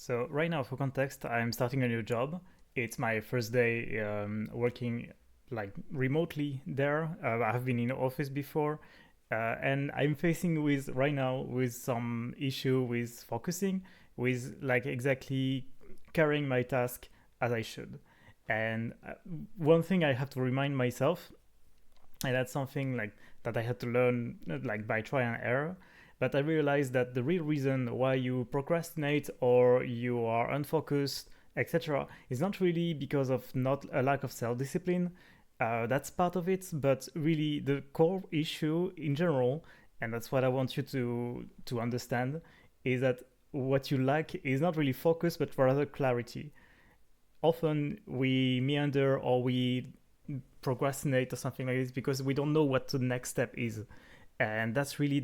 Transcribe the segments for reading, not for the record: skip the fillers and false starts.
So right now, for context, I'm starting a new job. It's my first day working like remotely there. I have been in office before, and I'm facing with right now with some issue with focusing, with like exactly carrying my task as I should. And one thing I have to remind myself, and that's something like that I had to learn like by trial and error. But I realized that the real reason why you procrastinate or you are unfocused, etc., is not really because of not a lack of self-discipline. That's part of it, but really the core issue in general, and that's what I want you to understand, is that what you lack is not really focus, but rather clarity. Often we meander or we procrastinate or something like this because we don't know what the next step is, and that's really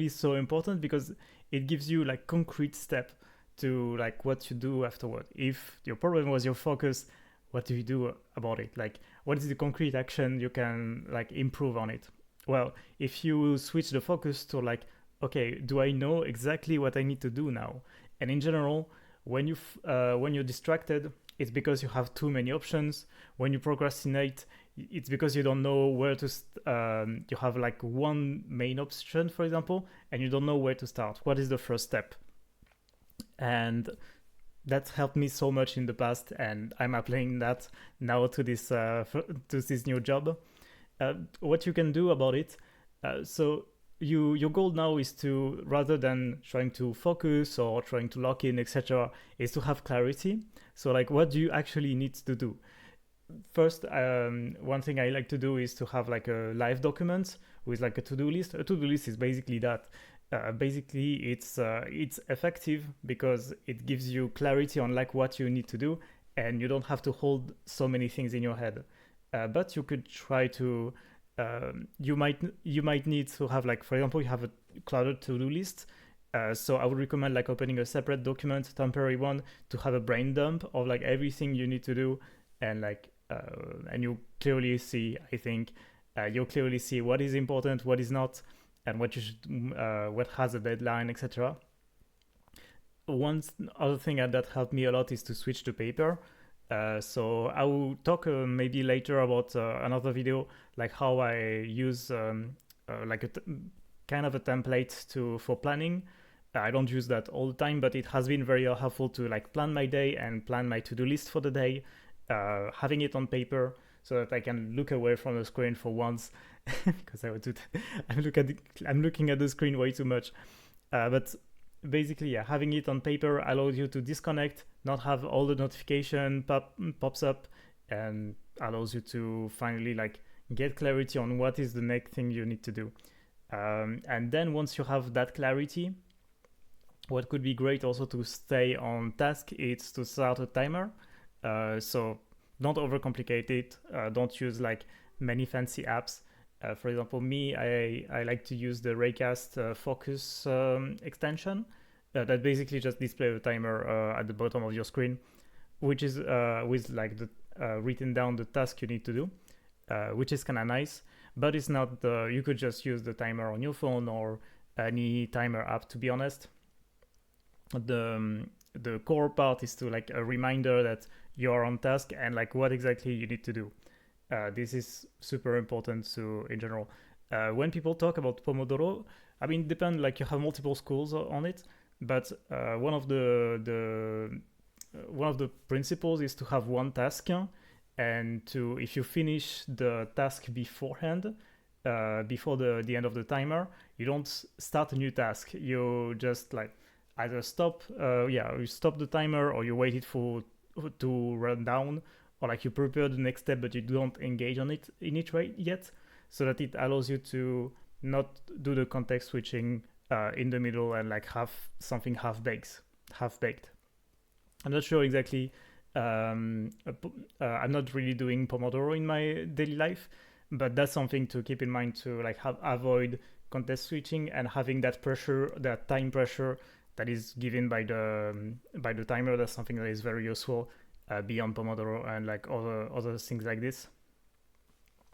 so important because it gives you like concrete step to like what you do afterward. If your problem was your focus, what do you do about it? Like, what is the concrete action you can like improve on it? Well, if you switch the focus to like, okay, do I know exactly what I need to do now? And in general, when you're distracted, it's because you have too many options. When you procrastinate, it's because you don't know where to. You have like one main option, for example, and you don't know where to start. What is the first step? And that helped me so much in the past, and I'm applying that now to this new job. What you can do about it? So your goal now is to, rather than trying to focus or trying to lock in, etc., is to have clarity. So like, what do you actually need to do? First, one thing I like to do is to have like a live document with like a to-do list. A to-do list is basically that. Basically, it's effective because it gives you clarity on like what you need to do, and you don't have to hold so many things in your head. But you could try to. You might need to have like, for example, you have a cluttered to-do list. So I would recommend like opening a separate document, temporary one, to have a brain dump of like everything you need to do, and like and you clearly see, I think, you'll clearly see what is important, what is not, and what you should, what has a deadline, etc. One other thing that helped me a lot is to switch to paper. So I will talk maybe later about another video, like how I use like kind of a template to for planning. I don't use that all the time, but it has been very helpful to like plan my day and plan my to-do list for the day. Having it on paper so that I can look away from the screen for once, because I would do I'm looking at the screen way too much. But basically, yeah, having it on paper allows you to disconnect, not have all the notification pops up, and allows you to finally like get clarity on what is the next thing you need to do. And then once you have that clarity, what could be great also to stay on task is to start a timer. So don't overcomplicate it. Don't use like many fancy apps. For example, me, I like to use the Raycast Focus extension that basically just displays a timer at the bottom of your screen, which is with like the written down the task you need to do, which is kind of nice. But it's not you could just use the timer on your phone or any timer app, to be honest. The core part is to like a reminder that you are on task and like what exactly you need to do. This is super important to in general. When people talk about Pomodoro, I mean, depend, like you have multiple schools on it, but one of the principles is to have one task, and to, if you finish the task beforehand, before the end of the timer, you don't start a new task. You just like either you stop the timer, or you wait it for to run down, or like you prepare the next step but you don't engage on it in it right yet, so that it allows you to not do the context switching in the middle and like have something half baked. I'm not sure exactly. I'm not really doing Pomodoro in my daily life, but that's something to keep in mind, to like avoid context switching and having that pressure, that time pressure that is given by the timer. That's something that is very useful beyond Pomodoro and like other things like this.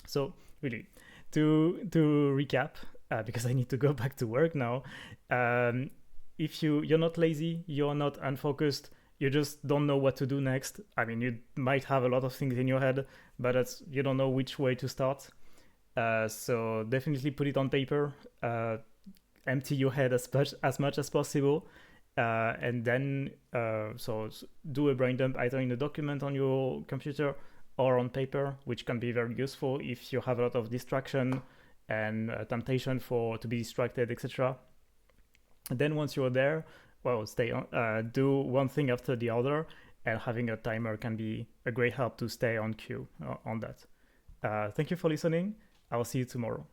So really, to recap, because I need to go back to work now. if you're not lazy, you're not unfocused, you just don't know what to do next. I mean, you might have a lot of things in your head, but you don't know which way to start. So definitely put it on paper. Empty your head as much as possible, and then do a brain dump either in a document on your computer or on paper, which can be very useful if you have a lot of distraction and temptation to be distracted, etc. And then once you're there, well, stay on, do one thing after the other, and having a timer can be a great help to stay on cue on that. Thank you for listening. I'll see you tomorrow.